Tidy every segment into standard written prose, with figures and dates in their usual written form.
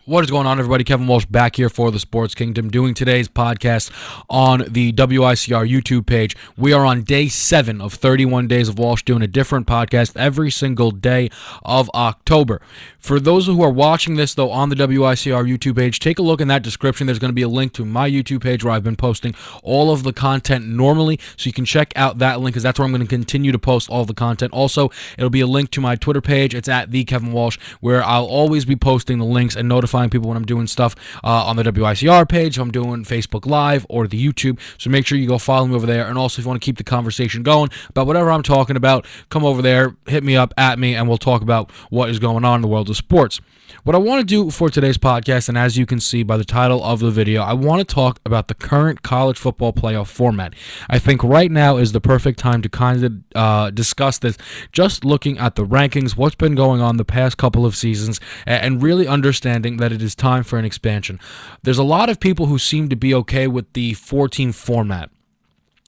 What is going on, everybody? Kevin Walsh back here for the Sports Kingdom, doing today's podcast on the WICR YouTube page. We are on day 7 of 31 days of Walsh, doing a different podcast every single day of October. For those who are watching this, though, on the WICR YouTube page, take a look in that description. There's going to be a link to my YouTube page where I've been posting all of the content normally, so you can check out that link, because that's where I'm going to continue to post all the content. Also, it'll be a link to my Twitter page. It's at @TheKevinWalsh, where I'll always be posting the links and notifying people when I'm doing stuff on the WICR page, if I'm doing Facebook Live or the YouTube. So make sure you go follow me over there. And also, if you want to keep the conversation going about whatever I'm talking about, come over there, hit me up, at me, and we'll talk about what is going on in the world of sports. What I want to do for today's podcast, and as you can see by the title of the video, I want to talk about the current college football playoff format. I think right now is the perfect time to kind of discuss this, just looking at the rankings, what's been going on the past couple of seasons, and really understanding that it is time for an expansion. There's a lot of people who seem to be okay with the 14 format.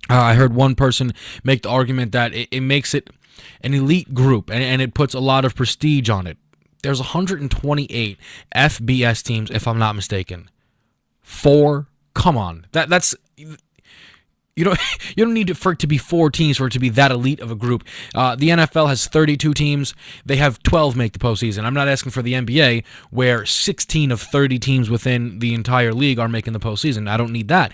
I heard one person make the argument that it makes it an elite group, and it puts a lot of prestige on it. There's 128 FBS teams, if I'm not mistaken. Come on. That's you don't need for it to be 4 teams for it to be that elite of a group. The NFL has 32 teams. They have 12 make the postseason. I'm not asking for the NBA, where 16 of 30 teams within the entire league are making the postseason. I don't need that.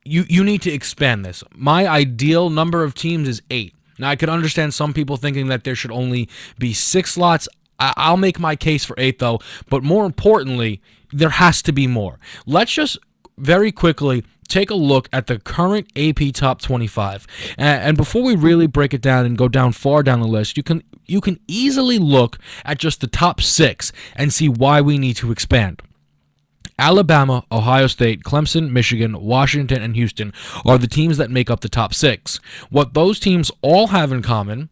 You need to expand this. My ideal number of teams is 8. Now, I could understand some people thinking that there should only be 6 slots. I'll make my case for 8, though. But more importantly, there has to be more. Let's just very quickly take a look at the current AP Top 25. And before we really break it down and go down far down the list, you can easily look at just the top 6 and see why we need to expand. Alabama, Ohio State, Clemson, Michigan, Washington, and Houston are the teams that make up the top 6. What those teams all have in common: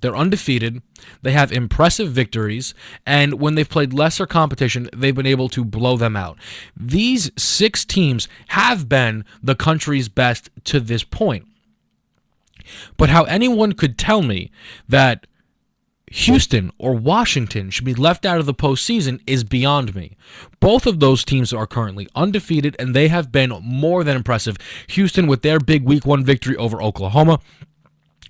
they're undefeated, they have impressive victories, and when they've played lesser competition, they've been able to blow them out. These 6 teams have been the country's best to this point. But how anyone could tell me that Houston or Washington should be left out of the postseason is beyond me. Both of those teams are currently undefeated, and they have been more than impressive. Houston with their big Week 1 victory over Oklahoma,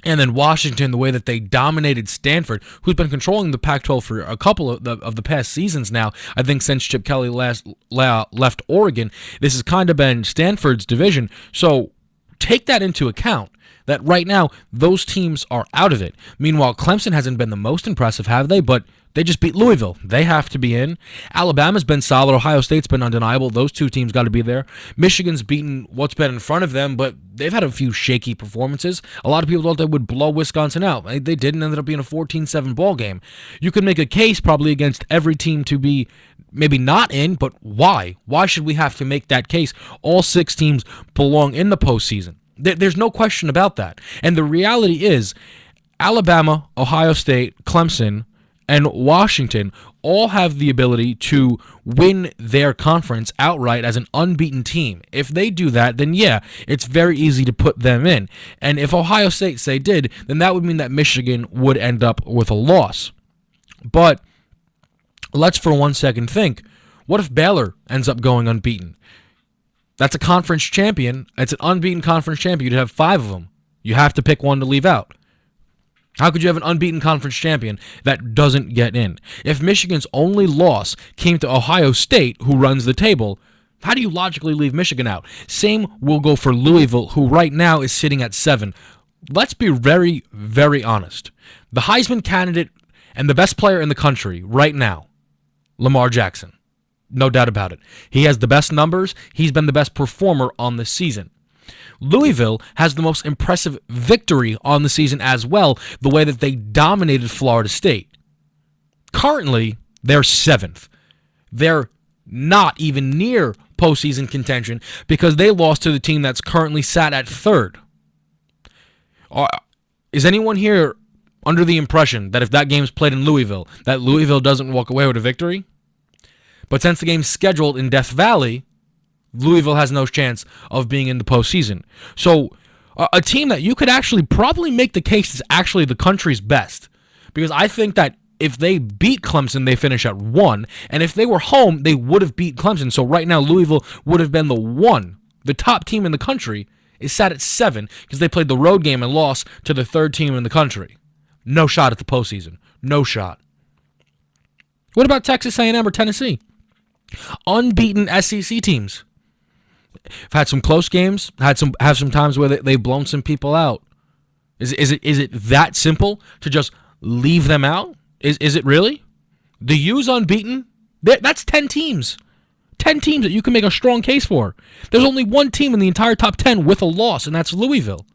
and then Washington, the way that they dominated Stanford, who's been controlling the Pac-12 for a couple of the past seasons now. I think since Chip Kelly left Oregon, this has kind of been Stanford's division. So take that into account, that right now those teams are out of it. Meanwhile, Clemson hasn't been the most impressive, have they? But they just beat Louisville. They have to be in. Alabama's been solid. Ohio State's been undeniable. Those 2 teams got to be there. Michigan's beaten what's been in front of them, but they've had a few shaky performances. A lot of people thought they would blow Wisconsin out. They didn't. Ended up being a 14-7 ball game. You could make a case probably against every team to be maybe not in, but why? Why should we have to make that case? All 6 teams belong in the postseason. There's no question about that. And the reality is, Alabama, Ohio State, Clemson, and Washington all have the ability to win their conference outright as an unbeaten team. If they do that, then yeah, it's very easy to put them in. And if Ohio State, say, did, then that would mean that Michigan would end up with a loss. But let's for 1 second think, what if Baylor ends up going unbeaten? That's a conference champion. It's an unbeaten conference champion. You'd have 5 of them. You have to pick one to leave out. How could you have an unbeaten conference champion that doesn't get in? If Michigan's only loss came to Ohio State, who runs the table, how do you logically leave Michigan out? Same will go for Louisville, who right now is sitting at 7. Let's be very, very honest. The Heisman candidate and the best player in the country right now, Lamar Jackson. No doubt about it. He has the best numbers. He's been the best performer on the season. Louisville has the most impressive victory on the season as well, the way that they dominated Florida State. Currently, they're 7th. They're not even near postseason contention because they lost to the team that's currently sat at 3rd. Is anyone here under the impression that if that game's played in Louisville, that Louisville doesn't walk away with a victory? But since the game's scheduled in Death Valley, Louisville has no chance of being in the postseason. So a team that you could actually probably make the case is actually the country's best. Because I think that If they beat Clemson, they finish at 1. And if they were home, they would have beat Clemson. So right now, Louisville would have been the 1. The top team in the country is sat at 7 because they played the road game and lost to the 3rd team in the country. No shot at the postseason. No shot. What about Texas A&M or Tennessee? Unbeaten SEC teams. Have had some close games. Have some times where they've blown some people out. Is it that simple to just leave them out? Is it really? The U's unbeaten? That's 10 teams. 10 teams that you can make a strong case for. There's only one team in the entire top 10 with a loss, and that's Louisville.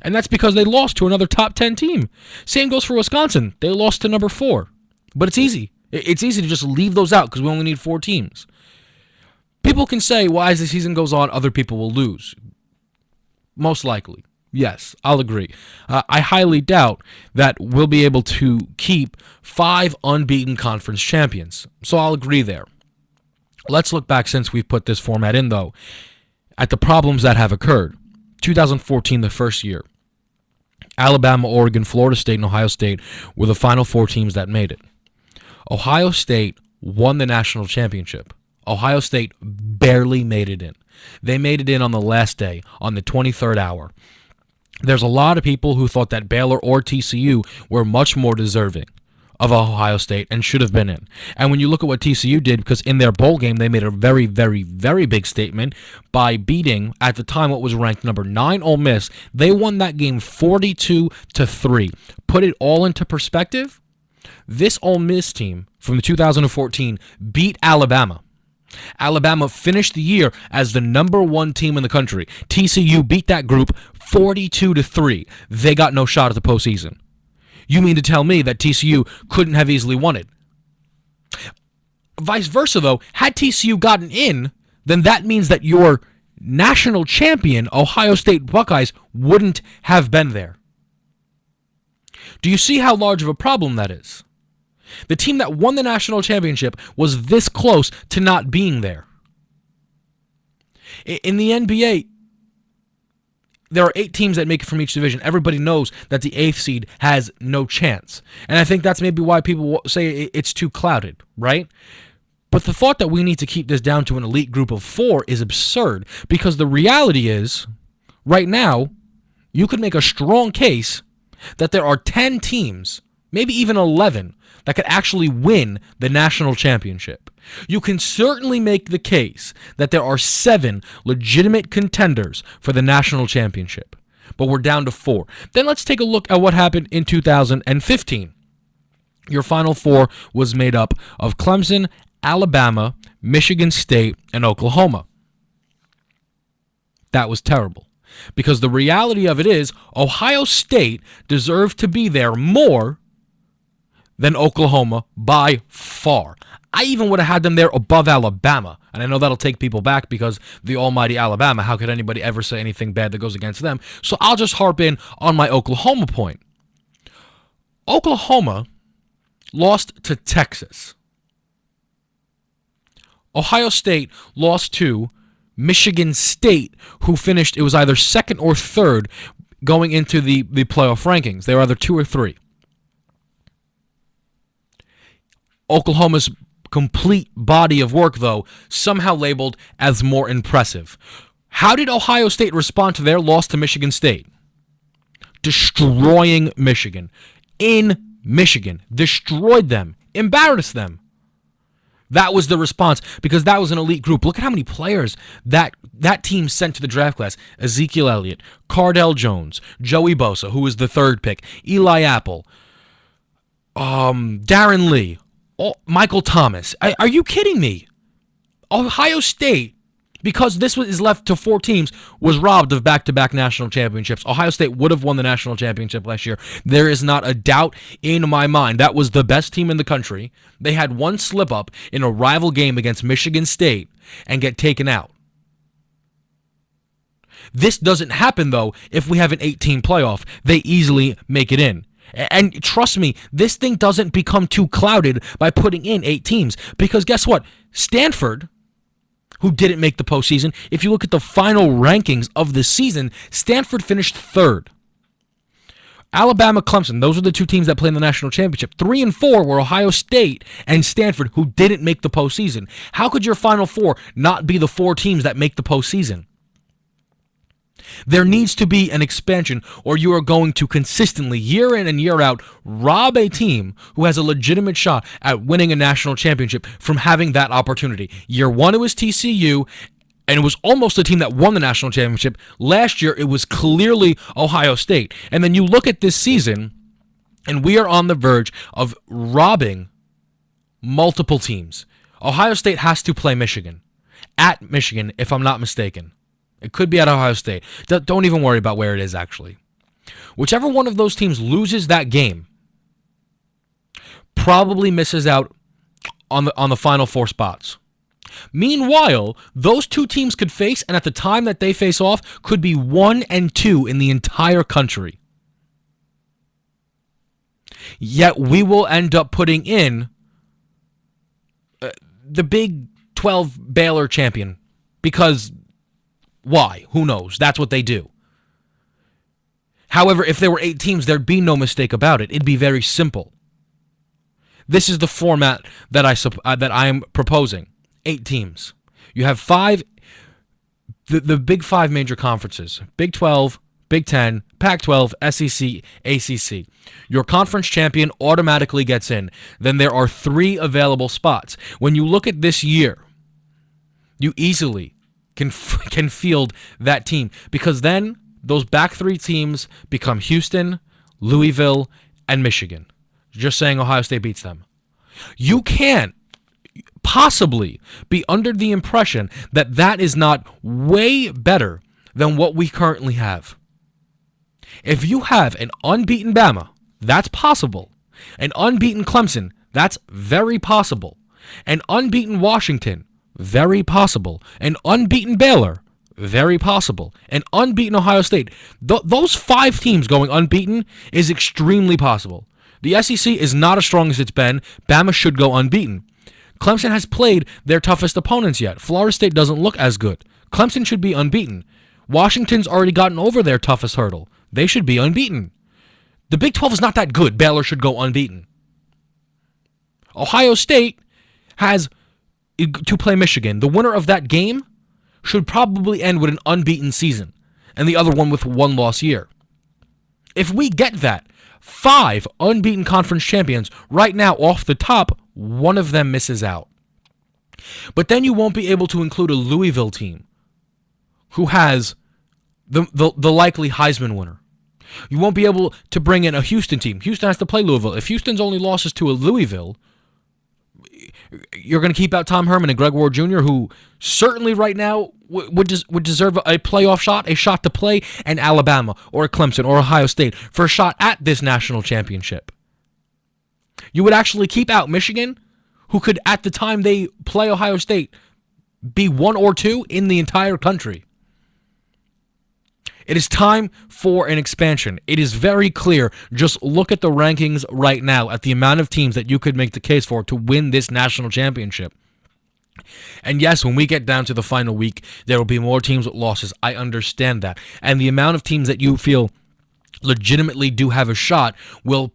And that's because they lost to another top 10 team. Same goes for Wisconsin. They lost to number 4. But it's easy. It's easy to just leave those out because we only need 4 teams. People can say, well, as the season goes on, other people will lose. Most likely. Yes, I'll agree. I highly doubt that we'll be able to keep 5 unbeaten conference champions. So I'll agree there. Let's look back since we've put this format in, though, at the problems that have occurred. 2014, the first year. Alabama, Oregon, Florida State, and Ohio State were the final 4 teams that made it. Ohio State won the national championship. Ohio State barely made it in. They made it in on the last day, on the 23rd hour. There's a lot of people who thought that Baylor or TCU were much more deserving of Ohio State and should have been in. And when you look at what TCU did, because in their bowl game, they made a very, very, very big statement by beating, at the time, what was ranked number 9 Ole Miss. They won that game 42-3. Put it all into perspective, this Ole Miss team from 2014 beat Alabama. Alabama finished the year as the number 1 team in the country. TCU beat that group 42-3. They got no shot at the postseason. You mean to tell me that TCU couldn't have easily won it? Vice versa, though, had TCU gotten in, then that means that your national champion, Ohio State Buckeyes, wouldn't have been there. Do you see how large of a problem that is? The team that won the national championship was this close to not being there. In the NBA, there are 8 teams that make it from each division. Everybody knows that the 8th seed has no chance. And I think that's maybe why people say it's too clouded, right? But the thought that we need to keep this down to an elite group of 4 is absurd, because the reality is, right now, you could make a strong case that there are 10 teams, maybe even 11, that could actually win the national championship. You can certainly make the case that there are 7 legitimate contenders for the national championship, but we're down to 4. Then let's take a look at what happened in 2015. Your final 4 was made up of Clemson, Alabama, Michigan State, and Oklahoma. That was terrible, because the reality of it is Ohio State deserved to be there more than Oklahoma by far. I even would have had them there above Alabama. And I know that'll take people back because the almighty Alabama, how could anybody ever say anything bad that goes against them? So I'll just harp in on my Oklahoma point. Oklahoma lost to Texas. Ohio State lost to Michigan State, who finished, it was either 2nd or 3rd going into the playoff rankings. They were either 2 or 3. Oklahoma's complete body of work, though, somehow labeled as more impressive. How did Ohio State respond to their loss to Michigan State? Destroying Michigan. In Michigan. Destroyed them. Embarrassed them. That was the response, because that was an elite group. Look at how many players that team sent to the draft class. Ezekiel Elliott, Cardell Jones, Joey Bosa, who was the 3rd pick, Eli Apple, Darren Lee, Michael Thomas. Are you kidding me? Ohio State, because this is left to 4 teams, was robbed of back-to-back national championships. Ohio State would have won the national championship last year. There is not a doubt in my mind. That was the best team in the country. They had one slip-up in a rival game against Michigan State and get taken out. This doesn't happen, though, if we have an 8-team playoff. They easily make it in. And trust me, this thing doesn't become too clouded by putting in 8 teams. Because guess what? Stanford, who didn't make the postseason, if you look at the final rankings of the season, Stanford finished 3rd. Alabama, Clemson, those are the two teams that play in the national championship. 3 and 4 were Ohio State and Stanford, who didn't make the postseason. How could your Final Four not be the 4 teams that make the postseason? There needs to be an expansion, or you are going to consistently, year in and year out, rob a team who has a legitimate shot at winning a national championship from having that opportunity. Year 1, it was TCU, and it was almost the team that won the national championship. Last year, it was clearly Ohio State. And then you look at this season, and we are on the verge of robbing multiple teams. Ohio State has to play Michigan. At Michigan, if I'm not mistaken. It could be at Ohio State. Don't even worry about where it is, actually. Whichever one of those teams loses that game probably misses out on the Final Four spots. Meanwhile, those two teams could face, and at the time that they face off, could be 1 and 2 in the entire country. Yet we will end up putting in the Big 12 Baylor champion. Because why? Who knows? That's what they do. However, if there were 8 teams, there'd be no mistake about it. It'd be very simple. This is the format that I am proposing. 8 teams. You have 5, the big 5 major conferences. Big 12, Big 10, Pac-12, SEC, ACC. Your conference champion automatically gets in. Then there are 3 available spots. When you look at this year, you easily can field that team, because then those back 3 teams become Houston, Louisville, and Michigan. Just saying Ohio State beats them. You can't possibly be under the impression that that is not way better than what we currently have. If you have an unbeaten Bama, that's possible. An unbeaten Clemson, that's very possible. An unbeaten Washington, very possible. An unbeaten Baylor, very possible. An unbeaten Ohio State. Those 5 teams going unbeaten is extremely possible. The SEC is not as strong as it's been. Bama should go unbeaten. Clemson has played their toughest opponents yet. Florida State doesn't look as good. Clemson should be unbeaten. Washington's already gotten over their toughest hurdle. They should be unbeaten. The Big 12 is not that good. Baylor should go unbeaten. Ohio State has to play Michigan. The winner of that game should probably end with an unbeaten season, and the other one with 1 loss year. If we get that, 5 unbeaten conference champions right now off the top, one of them misses out. But then you won't be able to include a Louisville team who has the likely Heisman winner. You won't be able to bring in a Houston team. Houston has to play Louisville. If Houston's only losses to a Louisville, you're going to keep out Tom Herman and Greg Ward Jr., who certainly right now would deserve a playoff shot, a shot to play, and Alabama or Clemson or Ohio State for a shot at this national championship. You would actually keep out Michigan, who could, at the time they play Ohio State, be 1 or 2 in the entire country. It is time for an expansion. It is very clear. Just look at the rankings right now, at the amount of teams that you could make the case for to win this national championship. And yes, when we get down to the final week, there will be more teams with losses. I understand that. And the amount of teams that you feel legitimately do have a shot will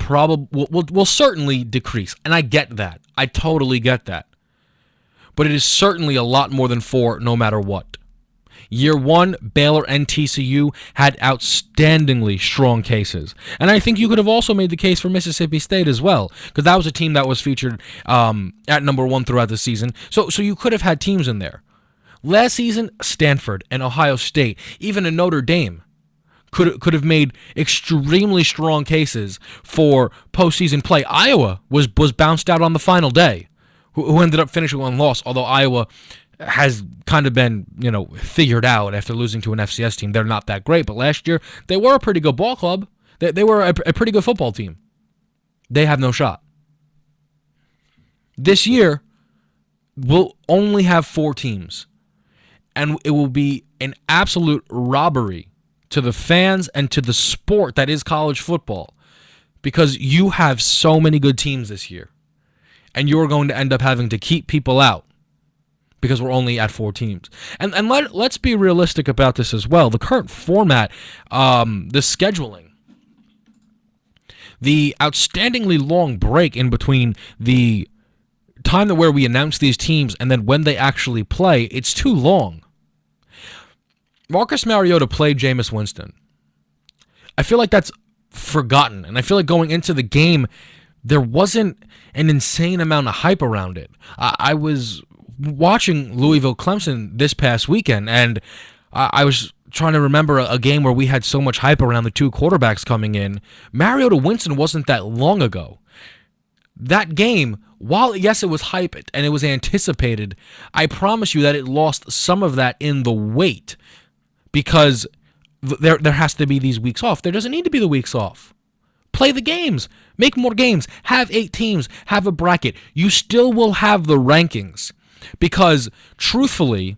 certainly decrease. And I get that. I totally get that. But it is certainly a lot more than 4 no matter what. Year 1, Baylor and TCU had outstandingly strong cases. And I think you could have also made the case for Mississippi State as well, because that was a team that was featured at number 1 throughout the season. So you could have had teams in there. Last season, Stanford and Ohio State, even a Notre Dame, could have made extremely strong cases for postseason play. Iowa was bounced out on the final day, who ended up finishing 1 loss, although Iowa has kind of been, figured out after losing to an FCS team. They're not that great, but last year they were a pretty good ball club. They were a pretty good football team. They have no shot. This year, we'll only have 4 teams, and it will be an absolute robbery to the fans and to the sport that is college football, because you have so many good teams this year, and you're going to end up having to keep people out, because we're only at 4 teams. And let's be realistic about this as well. The current format, the scheduling, the outstandingly long break in between the time where we announce these teams and then when they actually play, it's too long. Marcus Mariota played Jameis Winston. I feel like that's forgotten, and I feel like going into the game, there wasn't an insane amount of hype around it. I was watching Louisville-Clemson this past weekend, and I was trying to remember a game where we had so much hype around the two quarterbacks coming in. Mariota Winston wasn't that long ago. That game, while yes, it was hyped and it was anticipated, I promise you that it lost some of that in the weight because there has to be these weeks off. There doesn't need to be the weeks off. Play the games. Make more games. Have 8 teams. Have a bracket. You still will have the rankings because, truthfully,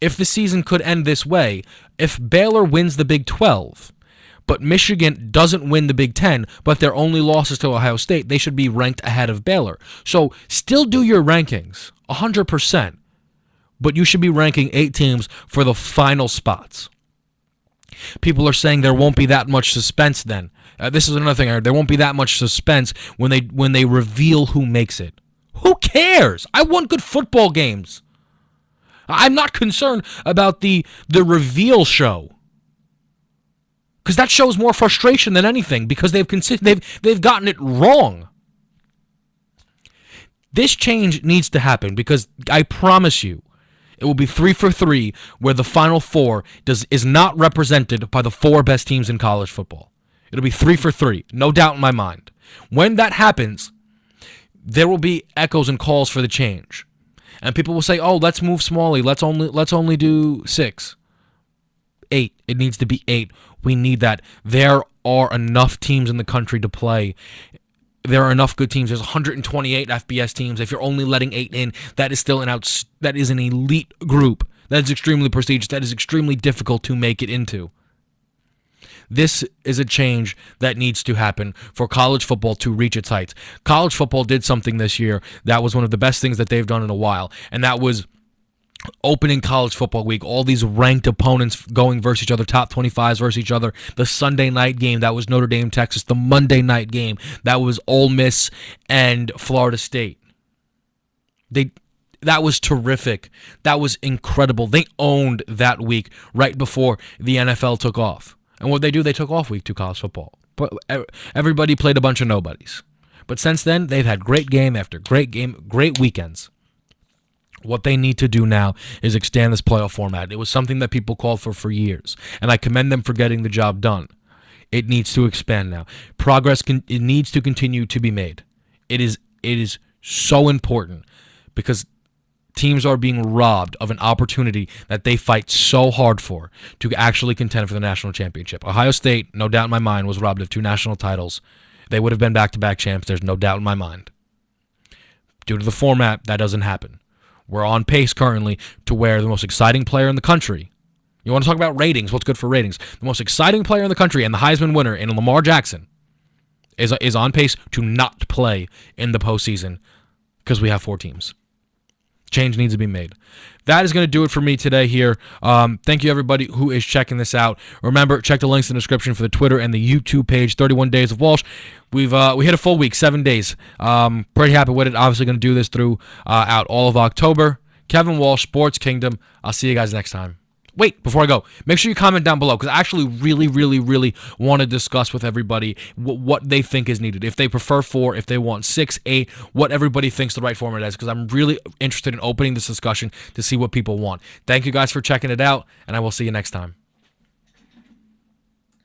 if the season could end this way, if Baylor wins the Big 12, but Michigan doesn't win the Big 10, but their only losses to Ohio State, they should be ranked ahead of Baylor. So still do your rankings, 100%, but you should be ranking 8 teams for the final spots. People are saying there won't be that much suspense then. This is another thing I heard. There won't be that much suspense when they reveal who makes it. Who cares? I want good football games. I'm not concerned about the reveal show. Because that shows more frustration than anything because they've gotten it wrong. This change needs to happen because I promise you it will be 3 for 3 where the Final Four is not represented by the 4 best teams in college football. It'll be 3 for 3, no doubt in my mind. When that happens, there will be echoes and calls for the change. And people will say, "Oh, let's move Smalley. Let's only do 6." 8. It needs to be 8. We need that. There are enough teams in the country to play. There are enough good teams. There's 128 FBS teams. If you're only letting 8 in, that is still that is an elite group. That is extremely prestigious. That is extremely difficult to make it into. This is a change that needs to happen for college football to reach its heights. College football did something this year that was one of the best things that they've done in a while, and that was opening college football week, all these ranked opponents going versus each other, top 25s versus each other, the Sunday night game, that was Notre Dame, Texas, the Monday night game, that was Ole Miss and Florida State. That was terrific. That was incredible. They owned that week right before the NFL took off. And what they do, they took off week 2 college football. But everybody played a bunch of nobodies. But since then, they've had great game after great game, great weekends. What they need to do now is extend this playoff format. It was something that people called for years, and I commend them for getting the job done. It needs to expand now. It needs to continue to be made. It is so important because teams are being robbed of an opportunity that they fight so hard for to actually contend for the national championship. Ohio State, no doubt in my mind, was robbed of 2 national titles. They would have been back-to-back champs. There's no doubt in my mind. Due to the format, that doesn't happen. We're on pace currently to where the most exciting player in the country, you want to talk about ratings, what's good for ratings, the most exciting player in the country and the Heisman winner in Lamar Jackson is on pace to not play in the postseason because we have 4 teams. Change needs to be made. That is going to do it for me today here. Thank you, everybody who is checking this out. Remember, check the links in the description for the Twitter and the YouTube page, 31 Days of Walsh. We hit a full week, 7 days. Pretty happy with it. Obviously going to do this throughout all of October. Kevin Walsh, Sports Kingdom. I'll see you guys next time. Wait, before I go, make sure you comment down below because I actually really want to discuss with everybody what they think is needed. If they prefer 4, if they want 6, 8, what everybody thinks the right format is because I'm really interested in opening this discussion to see what people want. Thank you guys for checking it out, and I will see you next time.